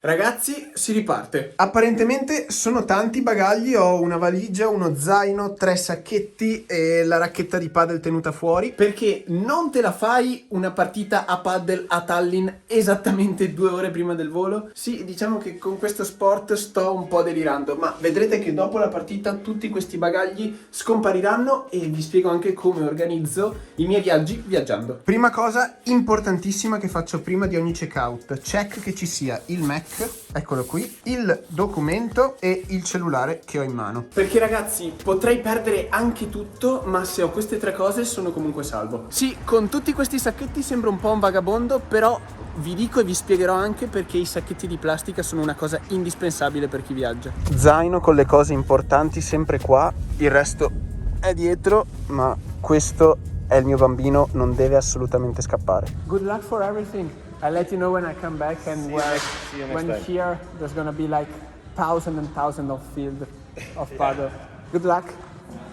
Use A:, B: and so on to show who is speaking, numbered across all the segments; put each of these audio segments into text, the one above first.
A: Ragazzi, si riparte. Apparentemente sono tanti bagagli, ho una valigia, uno zaino, 3 sacchetti e la racchetta di padel tenuta fuori. Perché non te la fai una partita a padel a Tallinn esattamente 2 ore prima del volo? Sì, diciamo che con questo sport sto un po' delirando, ma vedrete che dopo la partita tutti questi bagagli scompariranno e vi spiego anche come organizzo i miei viaggi viaggiando. Prima cosa importantissima che faccio prima di ogni checkout: check che ci sia il Mac, eccolo qui, il documento e il cellulare che ho in mano. Perché ragazzi, potrei perdere anche tutto, ma se ho queste 3 cose sono comunque salvo. Sì, con tutti questi sacchetti sembro un po' un vagabondo, però vi dico e vi spiegherò anche perché i sacchetti di plastica sono una cosa indispensabile per chi viaggia. Zaino con le cose importanti sempre qua, il resto è dietro, ma questo è il mio bambino, non deve assolutamente scappare. Good luck for everything. I'll let you know when I come back and when here there's gonna be like thousands and thousands of field of paddle. Good luck.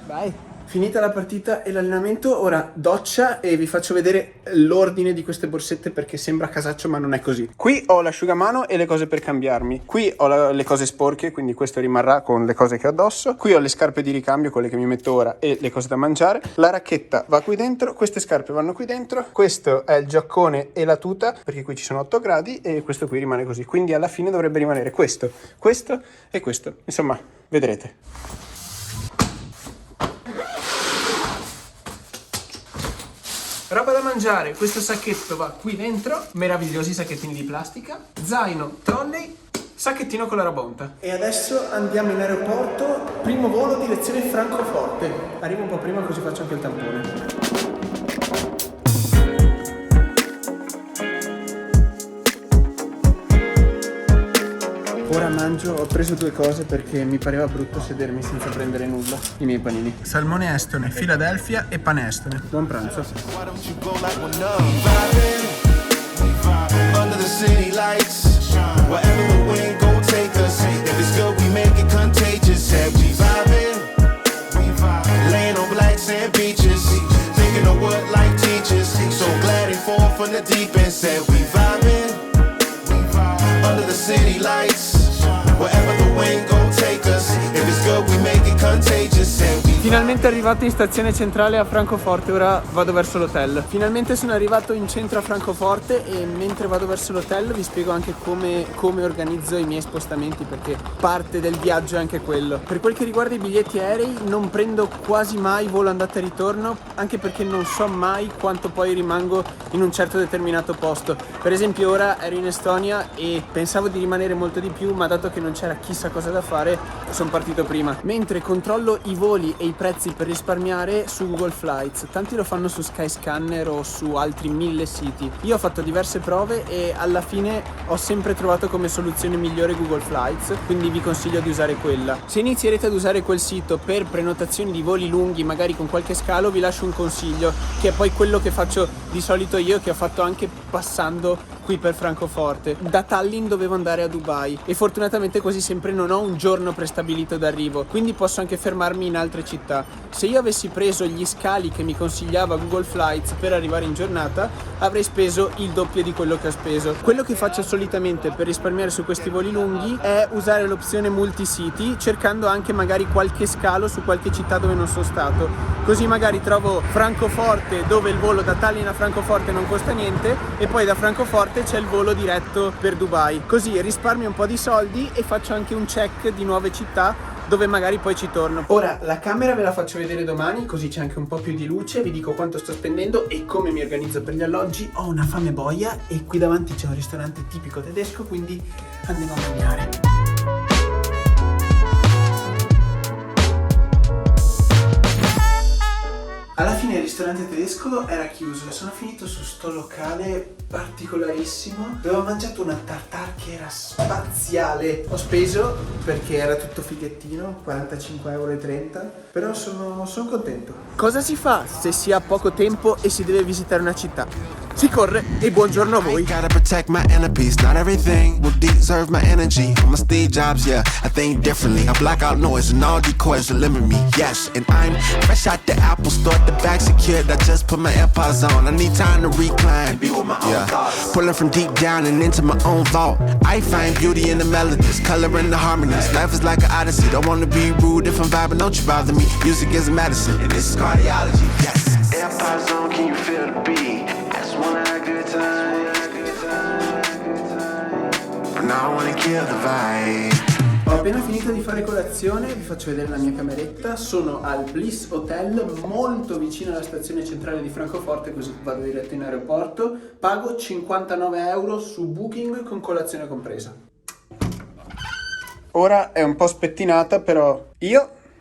A: Bye. Finita la partita e l'allenamento, ora doccia e vi faccio vedere l'ordine di queste borsette perché sembra casaccio ma non è così. Qui ho l'asciugamano e le cose per cambiarmi. Qui ho le cose sporche, quindi questo rimarrà con le cose che ho addosso. Qui ho le scarpe di ricambio, quelle che mi metto ora, e le cose da mangiare. La racchetta va qui dentro, queste scarpe vanno qui dentro. Questo è il giaccone e la tuta perché qui ci sono 8 gradi e questo qui rimane così. Quindi alla fine dovrebbe rimanere questo, questo e questo. Insomma, vedrete. Roba da mangiare, questo sacchetto va qui dentro, meravigliosi sacchettini di plastica, zaino, trolley, sacchettino con la rabonta. E adesso andiamo in aeroporto, primo volo direzione Francoforte. Arrivo un po' prima così faccio anche il tampone. Ora mangio, ho preso 2 cose perché mi pareva brutto sedermi senza prendere nulla. I miei panini. Salmone estone, Philadelphia e pane estone. Buon pranzo. Under the city lights, wherever the wind gon' take us. If it's good, we make it contagious. Finalmente arrivato in stazione centrale a Francoforte, ora vado verso l'hotel. Finalmente sono arrivato in centro a Francoforte e mentre vado verso l'hotel vi spiego anche come organizzo i miei spostamenti, perché parte del viaggio è anche quello. Per quel che riguarda i biglietti aerei non prendo quasi mai volo andata e ritorno, anche perché non so mai quanto poi rimango in un certo determinato posto. Per esempio ora ero in Estonia e pensavo di rimanere molto di più, ma dato che non c'era chissà cosa da fare sono partito prima. Mentre controllo i voli e i prezzi per risparmiare su Google Flights, tanti lo fanno su Skyscanner o su altri 1000 siti. Io ho fatto diverse prove e alla fine ho sempre trovato come soluzione migliore Google Flights, quindi vi consiglio di usare quella. Se inizierete ad usare quel sito per prenotazioni di voli lunghi, magari con qualche scalo, vi lascio un consiglio, che è poi quello che faccio di solito io, che ho fatto anche passando qui per Francoforte. Da Tallinn dovevo andare a Dubai e fortunatamente così sempre non ho un giorno prestabilito d'arrivo, quindi posso anche fermarmi in altre città. Se io avessi preso gli scali che mi consigliava Google Flights per arrivare in giornata, avrei speso il doppio di quello che ho speso. Quello che faccio solitamente per risparmiare su questi voli lunghi è usare l'opzione multisiti, cercando anche magari qualche scalo su qualche città dove non sono stato. Così magari trovo Francoforte, dove il volo da Tallinn a Francoforte non costa niente, e poi da Francoforte c'è il volo diretto per Dubai. Così risparmio un po' di soldi e faccio anche un check di nuove città dove magari poi ci torno. Ora la camera ve la faccio vedere domani, così c'è anche un po' più di luce, vi dico quanto sto spendendo e come mi organizzo per gli alloggi. Ho una fame boia e qui davanti c'è un ristorante tipico tedesco, quindi andiamo a mangiare. Alla fine il ristorante tedesco era chiuso e sono finito su sto locale particolarissimo dove ho mangiato una tartare che era spaziale. Ho speso, perché era tutto fighettino, 45,30 €, però sono contento. Cosa si fa se si ha poco tempo e si deve visitare una città? si corre e buongiorno a voi.
B: Gotta protect my inner peace. Not everything will deserve my energy. I'm a Steve Jobs, yeah, I think differently. I block out noise and all decoys that limit me. Yes, and I'm fresh out the Apple store, the bag secured. I just put my AirPods on. I need time to recline. Be with my own thoughts. Pulling from deep down and into my own vault. I find beauty in the melodies, color in the harmonies. Life is like an odyssey. Don't wanna be rude if I'm vibing, don't you bother me. Music is medicine, and this is cardiology. Yes. AirPods on, can you feel the beat? That's one of our good times. But now I wanna kill the vibe.
A: Ho appena finito di fare colazione, vi faccio vedere la mia cameretta. Sono al Bliss Hotel, molto vicino alla stazione centrale di Francoforte, così vado diretto in aeroporto. Pago 59 euro su Booking con colazione compresa. Ora è un po' spettinata, però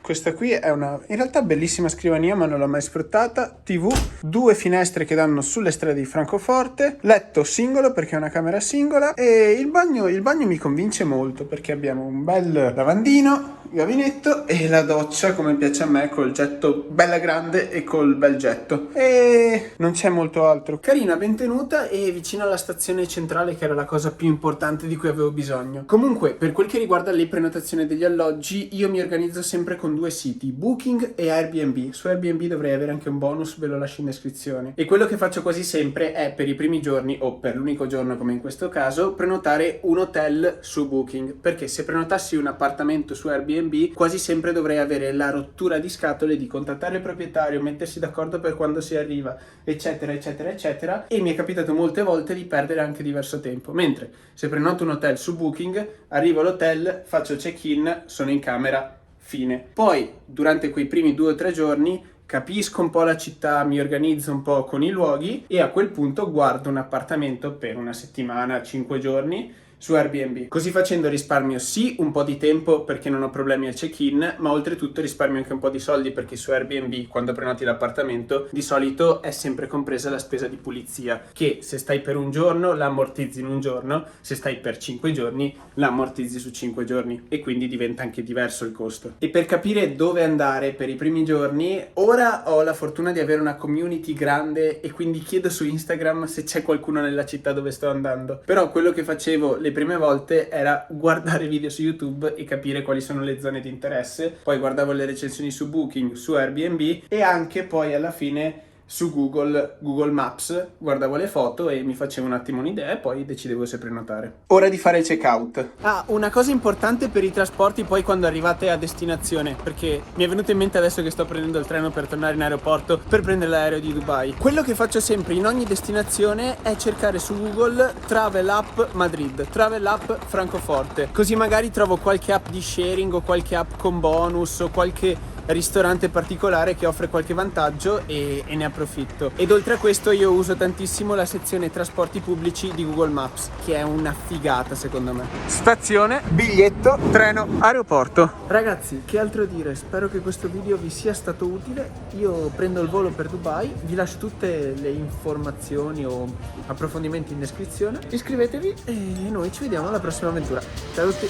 A: questa qui è una in realtà bellissima scrivania, ma non l'ho mai sfruttata. TV, 2 finestre che danno sulle strade di Francoforte, letto singolo perché è una camera singola, e il bagno mi convince molto perché abbiamo un bel lavandino, gabinetto e la doccia come piace a me, col getto bella grande e col bel getto, e non c'è molto altro. Carina, ben tenuta e vicino alla stazione centrale, che era la cosa più importante di cui avevo bisogno. Comunque, per quel che riguarda le prenotazioni degli alloggi, io mi organizzo sempre con 2 siti, Booking e Airbnb. Su Airbnb dovrei avere anche un bonus, ve lo lascio in descrizione. E quello che faccio quasi sempre è, per i primi giorni o per l'unico giorno come in questo caso, prenotare un hotel su Booking, perché se prenotassi un appartamento su Airbnb quasi sempre dovrei avere la rottura di scatole di contattare il proprietario, mettersi d'accordo per quando si arriva, eccetera eccetera eccetera, e mi è capitato molte volte di perdere anche diverso tempo. Mentre se prenoto un hotel su Booking, arrivo all'hotel, faccio check-in, sono in camera, fine. Poi durante quei primi 2 o 3 giorni capisco un po' la città, mi organizzo un po' con i luoghi e a quel punto guardo un appartamento per una settimana, 5 giorni su Airbnb. Così facendo risparmio sì un po' di tempo perché non ho problemi al check-in, ma oltretutto risparmio anche un po' di soldi perché su Airbnb, quando prenoti l'appartamento, di solito è sempre compresa la spesa di pulizia, che se stai per un giorno la ammortizzi in un giorno, se stai per 5 giorni la ammortizzi su 5 giorni, e quindi diventa anche diverso il costo. E per capire dove andare per i primi giorni, ora ho la fortuna di avere una community grande e quindi chiedo su Instagram se c'è qualcuno nella città dove sto andando. Però quello che facevo le prime volte era guardare video su YouTube e capire quali sono le zone di interesse, poi guardavo le recensioni su Booking, su Airbnb e anche poi alla fine su Google Maps, guardavo le foto e mi facevo un attimo un'idea e poi decidevo se prenotare. Ora di fare il check-out. Una cosa importante per i trasporti poi quando arrivate a destinazione, perché mi è venuto in mente adesso che sto prendendo il treno per tornare in aeroporto per prendere l'aereo di Dubai. Quello che faccio sempre in ogni destinazione è cercare su Google Travel App Madrid, Travel App Francoforte, così magari trovo qualche app di sharing o qualche app con bonus o qualche ristorante particolare che offre qualche vantaggio e ne approfitto. Ed oltre a questo io uso tantissimo la sezione trasporti pubblici di Google Maps, che è una figata secondo me. Stazione, biglietto, treno, aeroporto. Ragazzi, che altro dire? Spero che questo video vi sia stato utile. Io prendo il volo per Dubai, vi lascio tutte le informazioni o approfondimenti in descrizione. Iscrivetevi e noi ci vediamo alla prossima avventura. Ciao a tutti.